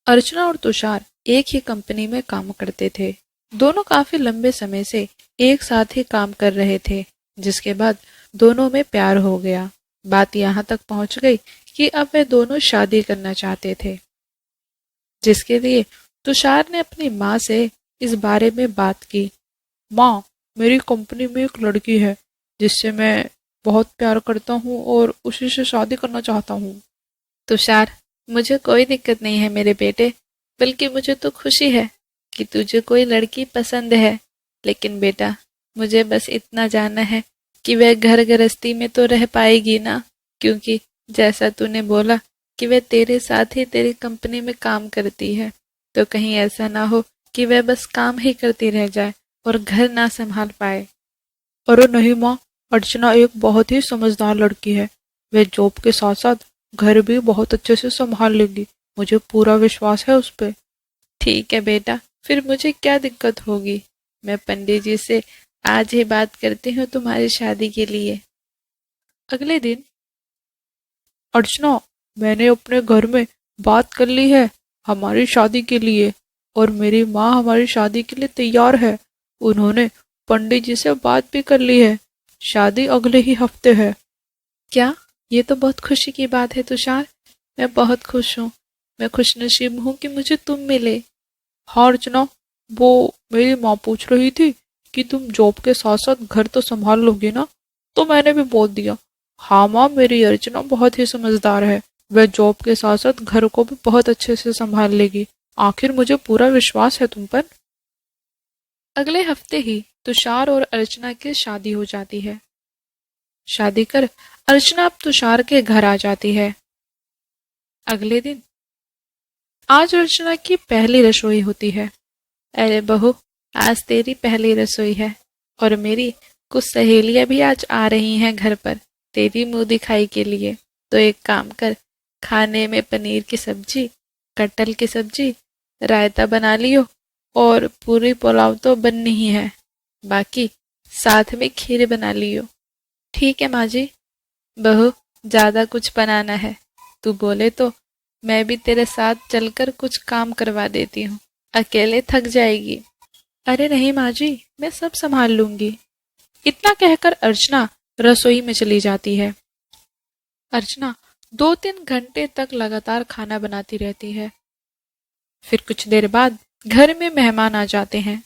अर्चना और तुषार एक ही कंपनी में काम करते थे। दोनों काफी लंबे समय से एक साथ ही काम कर रहे थे, जिसके बाद दोनों में प्यार हो गया। बात यहाँ तक पहुंच गई कि अब वे दोनों शादी करना चाहते थे, जिसके लिए तुषार ने अपनी माँ से इस बारे में बात की। माँ, मेरी कंपनी में एक लड़की है जिससे मैं बहुत प्यार करता हूँ और उसी से शादी करना चाहता हूँ। तुषार, मुझे कोई दिक्कत नहीं है मेरे बेटे, बल्कि मुझे तो खुशी है कि तुझे कोई लड़की पसंद है। लेकिन बेटा, मुझे बस इतना जानना है कि वह घर गृहस्थी में तो रह पाएगी ना, क्योंकि जैसा तूने बोला कि वह तेरे साथ ही तेरी कंपनी में काम करती है, तो कहीं ऐसा ना हो कि वह बस काम ही करती रह जाए और घर ना संभाल पाए। अरे नहीं माँ, अर्चना एक बहुत ही समझदार लड़की है। वह जॉब के साथ साथ घर भी बहुत अच्छे से संभाल लेगी। मुझे पूरा विश्वास है उस पे। ठीक है बेटा, फिर मुझे क्या दिक्कत होगी। मैं पंडित जी से आज ही बात करती हूँ तुम्हारी शादी के लिए। अगले दिन, अर्चना, मैंने अपने घर में बात कर ली है हमारी शादी के लिए, और मेरी माँ हमारी शादी के लिए तैयार है। उन्होंने पंडित जी से बात भी कर ली है। शादी अगले ही हफ्ते है। क्या? ये तो बहुत खुशी की बात है तुषार। मैं बहुत खुश हूँ। मैं खुशनसीब हूँ कि मुझे तुम मिले। हाँ अर्चना, वो मेरी माँ पूछ रही थी कि तुम जॉब के साथ साथ घर तो संभाल लोगी ना, तो मैंने भी बोल दिया। हाँ माँ, मेरी अर्चना बहुत ही समझदार है। वह जॉब के साथ साथ घर को भी बहुत अच्छे से संभाल लेगी। आखिर मुझे पूरा विश्वास है तुम पर। अगले हफ्ते ही तुषार और अर्चना की शादी हो जाती है। शादी कर अर्चना अब तुषार के घर आ जाती है। अगले दिन, आज अर्चना की पहली रसोई होती है। अरे बहू, आज तेरी पहली रसोई है और मेरी कुछ सहेलियां भी आज आ रही हैं घर पर तेरी मुंह दिखाई के लिए। तो एक काम कर, खाने में पनीर की सब्जी, कटहल की सब्जी, रायता बना लियो, और पूरी पुलाव तो बननी ही है। बाकी साथ में खीर बना लियो। ठीक है माँ जी। बहू, ज्यादा कुछ बनाना है, तू बोले तो मैं भी तेरे साथ चलकर कुछ काम करवा देती हूँ। अकेले थक जाएगी। अरे नहीं माँ जी, मैं सब संभाल लूंगी। इतना कहकर अर्चना रसोई में चली जाती है। अर्चना 2-3 घंटे तक लगातार खाना बनाती रहती है। फिर कुछ देर बाद घर में मेहमान आ जाते हैं।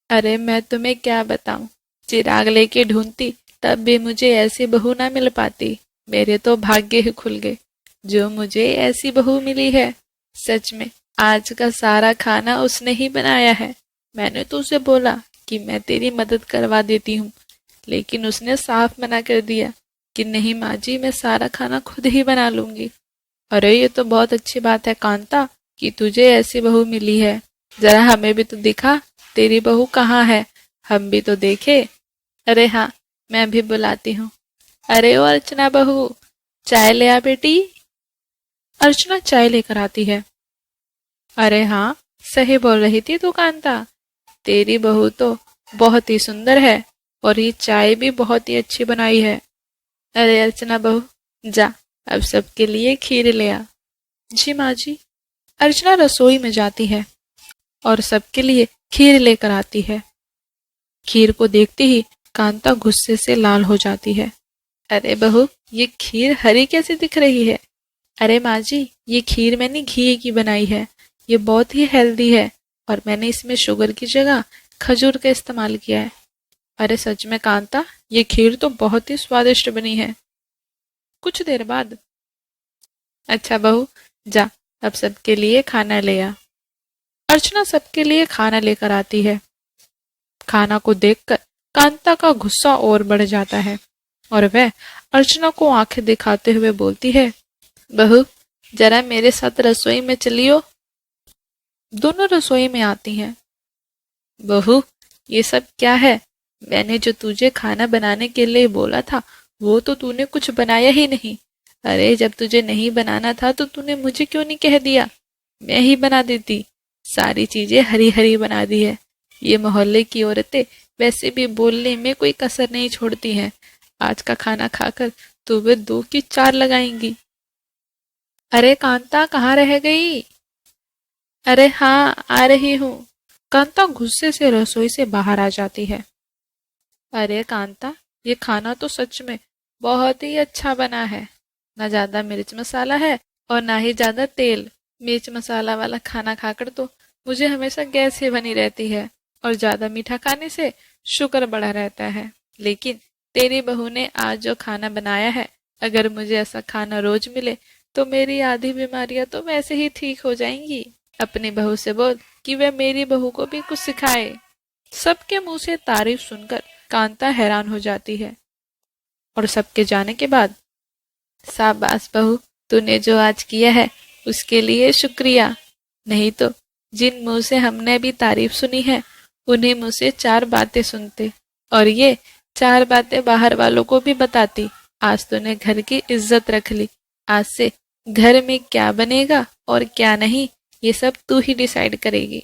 अरे मैं तुम्हें क्या बताऊं, चिराग लेके ढूंढती तब भी मुझे ऐसी बहू ना मिल पाती। मेरे तो भाग्य ही खुल गए जो मुझे ऐसी बहू मिली है। सच में आज का सारा खाना उसने ही बनाया है। मैंने तो उसे बोला कि मैं तेरी मदद करवा देती हूँ, लेकिन उसने साफ मना कर दिया कि नहीं माँ जी, मैं सारा खाना खुद ही बना लूंगी। अरे ये तो बहुत अच्छी बात है कांता कि तुझे ऐसी बहू मिली है। जरा हमें भी तो दिखा, तेरी बहू कहाँ है, हम भी तो देखे। अरे हाँ, मैं भी बुलाती हूँ। अरे ओ अर्चना बहू, चाय ले आ बेटी। अर्चना चाय लेकर आती है। अरे हाँ, सही बोल रही थी तू कांता, तेरी बहू तो बहुत ही सुंदर है और ये चाय भी बहुत ही अच्छी बनाई है। अरे अर्चना बहू, जा अब सबके लिए खीर ले आ। जी माँ जी। अर्चना रसोई में जाती है और सबके लिए खीर लेकर आती है। खीर को देखते ही कांता गुस्से से लाल हो जाती है। अरे बहू, ये खीर हरी कैसे दिख रही है। अरे माँ जी, ये खीर मैंने घी की बनाई है। ये बहुत ही हेल्दी है और मैंने इसमें शुगर की जगह खजूर का इस्तेमाल किया है। अरे सच में कांता, ये खीर तो बहुत ही स्वादिष्ट बनी है। कुछ देर बाद, अच्छा बहू, जा अब सबके लिए खाना ले आ। अर्चना सबके लिए खाना लेकर आती है। खाना को देखकर कांता का गुस्सा और बढ़ जाता है और वह अर्चना को आंखें दिखाते हुए बोलती है, बहू, जरा मेरे साथ रसोई में चलियो। दोनों रसोई में आती हैं। बहू, ये सब क्या है। मैंने जो तुझे खाना बनाने के लिए बोला था वो तो तूने कुछ बनाया ही नहीं। अरे जब तुझे नहीं बनाना था तो तूने मुझे क्यों नहीं कह दिया, मैं ही बना देती। सारी चीजें हरी हरी बना दी है। ये मोहल्ले की औरतें वैसे भी बोलने में कोई कसर नहीं छोड़ती हैं। आज का खाना खाकर तो वे 2 की 4 लगाएंगी। अरे कांता, कहाँ रह गई। अरे हाँ, आ रही हूँ। कांता गुस्से से रसोई से बाहर आ जाती है। अरे कांता, ये खाना तो सच में बहुत ही अच्छा बना है। ना ज्यादा मिर्च मसाला है और ना ही ज्यादा तेल। मिर्च मसाला वाला खाना खाकर तो मुझे हमेशा गैस ही बनी रहती है, और ज्यादा मीठा खाने से शुगर बढ़ा रहता है। लेकिन तेरी बहू ने आज जो खाना बनाया है, अगर मुझे ऐसा खाना रोज मिले तो मेरी आधी बीमारियां तो वैसे ही ठीक हो जाएंगी। अपनी बहू से बोल कि वह मेरी बहू को भी कुछ सिखाए। सबके मुंह से तारीफ सुनकर कांता हैरान हो जाती है, और सबके जाने के बाद, शाबाश बहू, तूने जो आज किया है उसके लिए शुक्रिया। नहीं तो जिन मुंह से हमने भी तारीफ सुनी है, उन्हीं मुंह से चार बातें सुनते, और ये चार बातें बाहर वालों को भी बताती। आज तूने घर की इज्जत रख ली। आज से घर में क्या बनेगा और क्या नहीं, ये सब तू ही डिसाइड करेगी।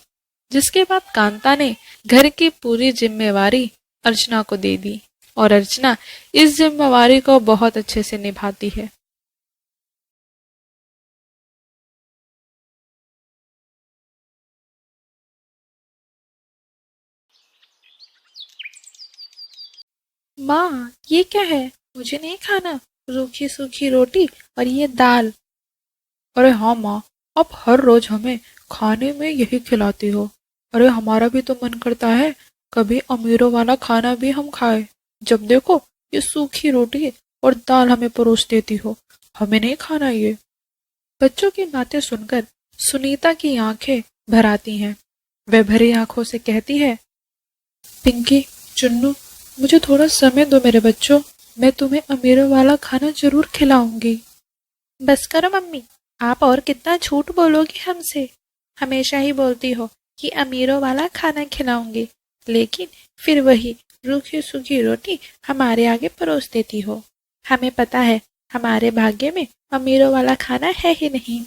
जिसके बाद कांता ने घर की पूरी जिम्मेवारी अर्चना को दे दी, और अर्चना इस जिम्मेवारी को बहुत अच्छे से निभाती है। माँ, ये क्या है? मुझे नहीं खाना। रूखी सूखी रोटी और ये दाल। अरे हाँ माँ, आप हर रोज हमें खाने में यही खिलाती हो। अरे हमारा भी तो मन करता है कभी अमीरों वाला खाना भी हम खाए। जब देखो ये सूखी रोटी और दाल हमें परोस देती हो। हमें नहीं खाना ये। बच्चों की बातें सुनकर सुनीता की आंखें भर आती हैं। वह भरी आंखों से कहती है, पिंकी, चुन्नू, मुझे थोड़ा समय दो मेरे बच्चों। मैं तुम्हें अमीरों वाला खाना जरूर खिलाऊंगी। बस करो मम्मी, आप और कितना झूठ बोलोगी हमसे। हमेशा ही बोलती हो कि अमीरों वाला खाना खिलाऊंगी, लेकिन फिर वही रूखी सूखी रोटी हमारे आगे परोस देती हो। हमें पता है हमारे भाग्य में अमीरों वाला खाना है ही नहीं।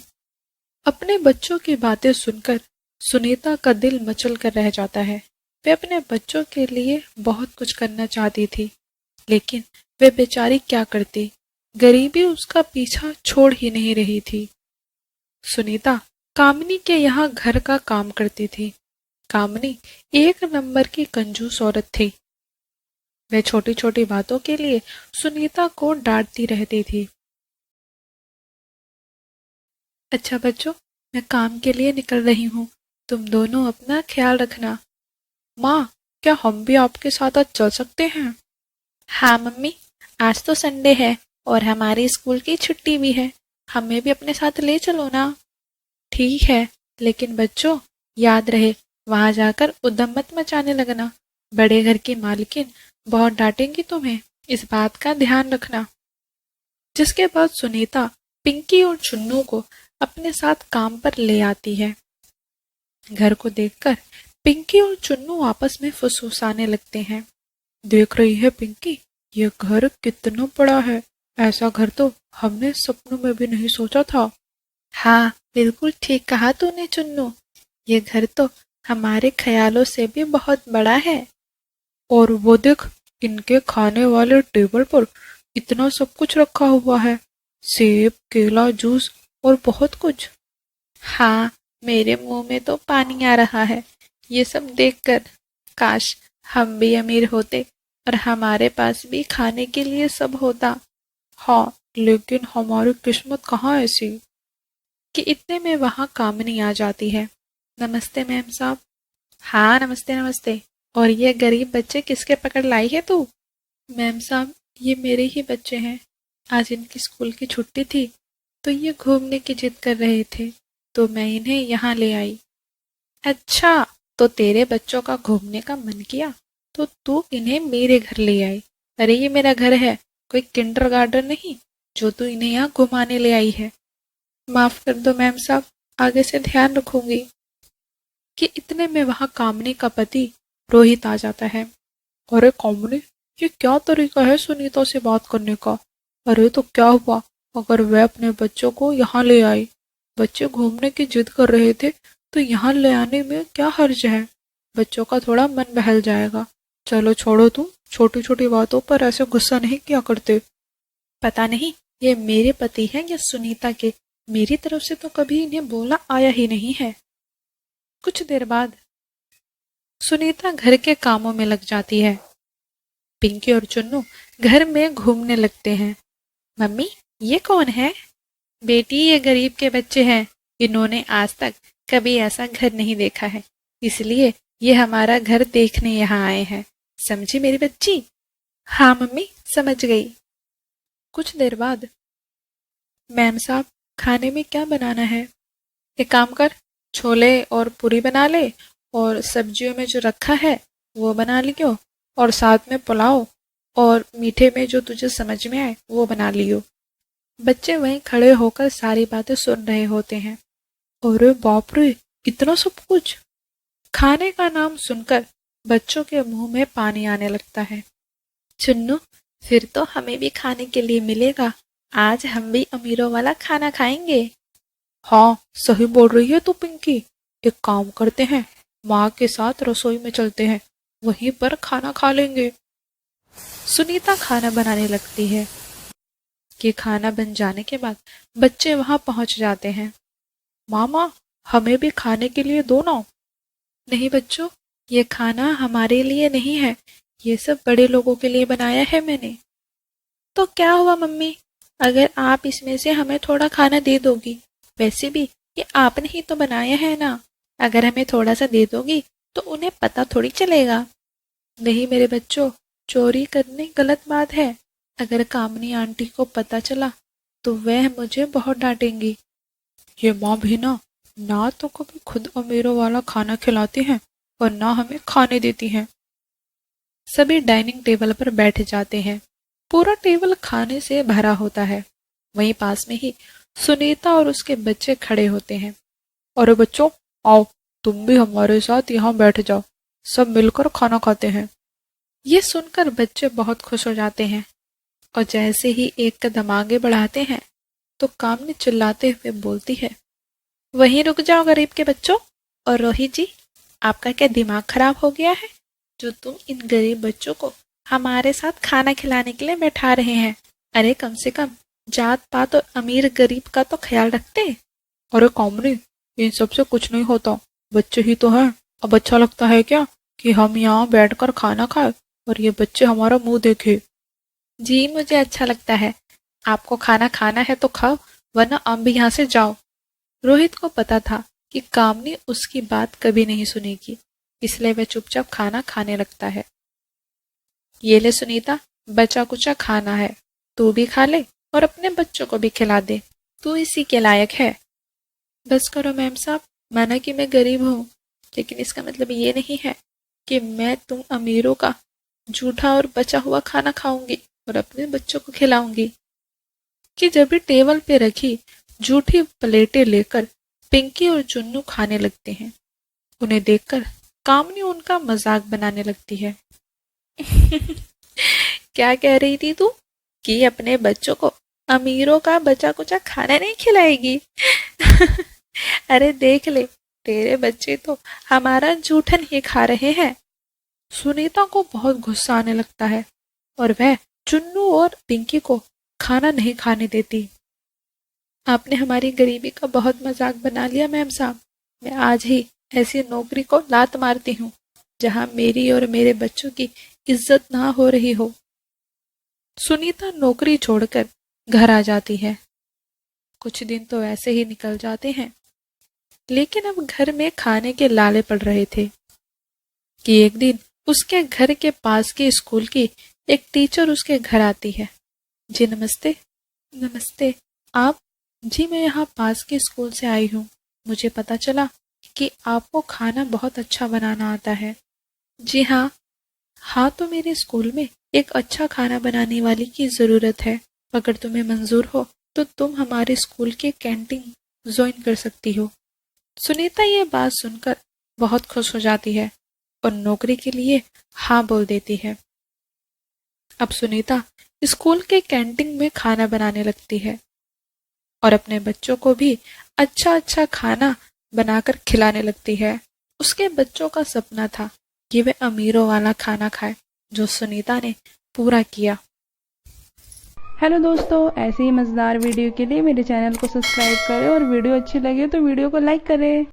अपने बच्चों की बातें सुनकर सुनीता का दिल मचल कर रह जाता है। वे अपने बच्चों के लिए बहुत कुछ करना चाहती थी, लेकिन वे बेचारी क्या करती। गरीबी उसका पीछा छोड़ ही नहीं रही थी। सुनीता कामिनी के यहाँ घर का काम करती थी। कामिनी एक नंबर की कंजूस औरत थी। वह छोटी छोटी बातों के लिए सुनीता को डांटती रहती थी। अच्छा बच्चों, मैं काम के लिए निकल रही हूँ। तुम दोनों अपना ख्याल रखना। माँ, क्या हम भी आपके साथ आज चल सकते हैं? हाँ मम्मी, आज तो संडे है और हमारी स्कूल की छुट्टी भी है। हमें भी अपने साथ ले चलो ना। ठीक है, लेकिन बच्चों, याद रहे वहां जाकर उद्यम मत मचाने लगना। बड़े घर की मालकिन बहुत डांटेंगी तुम्हें, इस बात का ध्यान रखना। जिसके बाद सुनीता पिंकी और चुन्नू को अपने साथ काम पर ले आती है। घर को देखकर पिंकी और चुन्नू आपस में फुसफुसाने लगते हैं। देख रही है पिंकी, ये घर कितना बड़ा है। ऐसा घर तो हमने सपनों में भी नहीं सोचा था। हाँ, बिल्कुल ठीक कहा तूने चुन्नू। ये घर तो हमारे ख्यालों से भी बहुत बड़ा है। और वो देख, इनके खाने वाले टेबल पर इतना सब कुछ रखा हुआ है। सेब, केला, जूस और बहुत कुछ। हाँ, मेरे मुंह में तो पानी आ रहा है ये सब देखकर। काश हम भी अमीर होते और हमारे पास भी खाने के लिए सब होता। हाँ, लेकिन हमारी किस्मत कहाँ ऐसी कि इतने में वहां कामिनी आ जाती है। नमस्ते मैम साहब। हाँ, नमस्ते नमस्ते। और ये गरीब बच्चे किसके पकड़ लाई है तू? मैम साहब, ये मेरे ही बच्चे हैं। आज इनकी स्कूल की छुट्टी थी, तो ये घूमने की जिद कर रहे थे, तो मैं इन्हें यहाँ ले आई। अच्छा, तो तेरे बच्चों का घूमने का मन किया तो तू इन्हें मेरे घर ले आई। अरे ये मेरा घर है, कोई किंडरगार्टन नहीं जो तू इन्हें यहाँ घुमाने ले आई है। माफ कर दो मैम साहब, आगे से ध्यान रखूंगी। कि इतने में वहां कामनी का पति रोहित आ जाता है। अरे कामनी, ये क्या तरीका है सुनीता से बात करने का? अरे तो क्या हुआ अगर वह अपने बच्चों को यहाँ ले आई? बच्चे घूमने की जिद कर रहे थे, तो यहाँ ले आने में क्या हर्ज है? बच्चों का थोड़ा मन बहल जाएगा। चलो छोड़ो, तुम छोटी छोटी बातों पर ऐसे गुस्सा नहीं किया करते। पता नहीं ये मेरे पति हैं या सुनीता के, मेरी तरफ से तो कभी इन्हें बोला आया ही नहीं है। कुछ देर बाद सुनीता घर के कामों में लग जाती है। पिंकी और चुन्नू घर में घूमने लगते हैं। मम्मी, ये कौन है? बेटी, ये गरीब के बच्चे हैं। इन्होंने आज तक कभी ऐसा घर नहीं देखा है, इसलिए ये हमारा घर देखने यहाँ आए हैं। समझी मेरी बच्ची? हाँ मम्मी, समझ गई। कुछ देर बाद, मैम साहब, खाने में क्या बनाना है? एक काम कर, छोले और पूरी बना ले, और सब्जियों में जो रखा है वो बना लियो, और साथ में पुलाव, और मीठे में जो तुझे समझ में आए वो बना लियो। बच्चे वहीं खड़े होकर सारी बातें सुन रहे होते हैं। अरे बाप रे, इतना सब कुछ! खाने का नाम सुनकर बच्चों के मुंह में पानी आने लगता है। चुन्नू, फिर तो हमें भी खाने के लिए मिलेगा। आज हम भी अमीरों वाला खाना खाएंगे। हाँ, सही बोल रही है तू पिंकी। एक काम करते हैं, माँ के साथ रसोई में चलते हैं, वहीं पर खाना खा लेंगे। सुनीता खाना बनाने लगती है कि खाना बन जाने के बाद बच्चे वहां पहुंच जाते हैं। मामा, हमें भी खाने के लिए दो ना। नहीं बच्चों, ये खाना हमारे लिए नहीं है, ये सब बड़े लोगों के लिए बनाया है मैंने। तो क्या हुआ मम्मी, अगर आप इसमें से हमें थोड़ा खाना दे दोगी? वैसे भी ये आपने ही तो बनाया है ना, अगर हमें थोड़ा सा दे दोगी तो उन्हें पता थोड़ी चलेगा। नहीं मेरे बच्चों, चोरी करनी गलत बात है। अगर कामनी आंटी को पता चला तो वह मुझे बहुत डांटेंगी। ये माँ भी ना तो कभी खुद अमीरों वाला खाना खिलाती हैं और ना हमें खाने देती हैं। सभी डाइनिंग टेबल पर बैठ जाते हैं। पूरा टेबल खाने से भरा होता है। वहीं पास में ही सुनीता और उसके बच्चे खड़े होते हैं। अरे बच्चों, आओ, तुम भी हमारे साथ यहाँ बैठ जाओ, सब मिलकर खाना खाते हैं। ये सुनकर बच्चे बहुत खुश हो जाते हैं, और जैसे ही एक कदम आगे बढ़ाते हैं तो कामनी चिल्लाते हुए बोलती है, वहीं रुक जाओ गरीब के बच्चों। और रोहित जी, आपका क्या दिमाग खराब हो गया है, जो तुम इन गरीब बच्चों को हमारे साथ खाना खिलाने के लिए बैठा रहे हैं? अरे कम से कम जात पात और अमीर गरीब का तो ख्याल रखते। अरे कामनी, इन सबसे कुछ नहीं होता, बच्चे ही तो हैं। अब अच्छा लगता है क्या कि हम यहाँ बैठकर खाना खाए और ये बच्चे हमारा मुंह देखे? जी मुझे अच्छा लगता है। आपको खाना खाना है तो खाओ, वरना आप भी यहाँ से जाओ। रोहित को पता था कि कामनी उसकी बात कभी नहीं सुनेगी, इसलिए वह चुपचाप खाना खाने लगता है। ये ले सुनीता, बचा कुचा खाना है, तू भी खा ले और अपने बच्चों को भी खिला दे, तू इसी के लायक है। बस करो मैम साहब, माना कि मैं गरीब हूँ, लेकिन इसका मतलब ये नहीं है कि मैं तुम अमीरों का झूठा और बचा हुआ खाना खाऊंगी और अपने बच्चों को खिलाऊंगी। कि जब भी टेबल पे रखी झूठी प्लेटें लेकर पिंकी और चुन्नू खाने लगते हैं। उन्हें देखकर कामनी उनका मजाक बनाने लगती है। क्या कह रही थी तू कि अपने बच्चों को अमीरों का बचा कुचा खाना नहीं खिलाएगी? अरे देख ले, तेरे बच्चे तो हमारा जूठन ही खा रहे हैं। सुनीता को बहुत गुस्सा आने लगता है और वह चुन्नू और पिंकी को खाना नहीं खाने देती। आपने हमारी गरीबी का बहुत मजाक बना लिया मैम साहब। मैं आज ही ऐसी नौकरी को लात मारती हूँ जहाँ मेरी और मेरे बच्चों की इज्जत ना हो रही हो। सुनीता नौकरी छोड़कर घर आ जाती है। कुछ दिन तो ऐसे ही निकल जाते हैं, लेकिन अब घर में खाने के लाले पड़ रहे थे कि एक दिन उसके घर के पास के स्कूल की एक टीचर उसके घर आती है। जी नमस्ते। नमस्ते। आप? जी मैं यहाँ पास के स्कूल से आई हूँ। मुझे पता चला कि आपको खाना बहुत अच्छा बनाना आता है। जी हाँ। हाँ तो मेरे स्कूल में एक अच्छा खाना बनाने वाली की ज़रूरत है। अगर तुम्हें मंजूर हो तो तुम हमारे स्कूल के कैंटीन ज्वाइन कर सकती हो। सुनीता ये बात सुनकर बहुत खुश हो जाती है और नौकरी के लिए हाँ बोल देती है। अब सुनीता स्कूल के कैंटीन में खाना बनाने लगती है और अपने बच्चों को भी अच्छा अच्छा खाना बनाकर खिलाने लगती है। उसके बच्चों का सपना था कि वे अमीरों वाला खाना खाए, जो सुनीता ने पूरा किया। हेलो दोस्तों, ऐसे ही मज़ेदार वीडियो के लिए मेरे चैनल को सब्सक्राइब करें और वीडियो अच्छी लगे तो वीडियो को लाइक करें।